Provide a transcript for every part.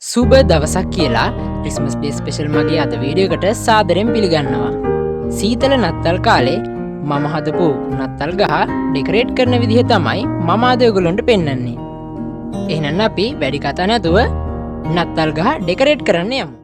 සුබ දවසක් කියලා ක්‍රිස්මස් ඩේ ස්පෙෂල් මගේ අද වීඩියෝ එකට සාදරයෙන් පිළිගන්නවා. සීතල නත්තල් කාලේ මම හදපු නත්තල් ගහ ඩෙකොරේට් කරන විදිහ තමයි මම අද ඔයගොල්ලන්ට පෙන්වන්නේ. එහෙනම් අපි වැඩි කතා නැතුව නත්තල් ගහ ඩෙකොරේට් කරන්න යමු.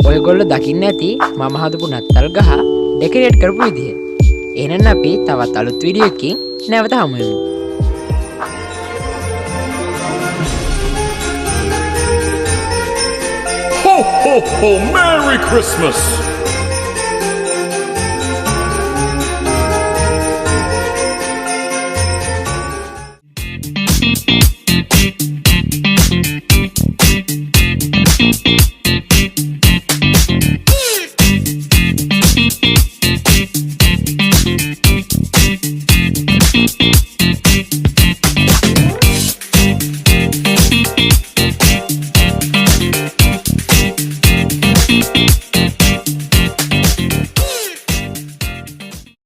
ඔයගොල්ලෝ දකින්න ඇති මම හදපු නත්තල් ගහ ඩෙකොරේට් කරපු විදිහ. එහෙනම් අපි තවත් අලුත් වීඩියෝ එකකින් නැවත හමු වෙමු. Ho, ho, ho! Merry Christmas!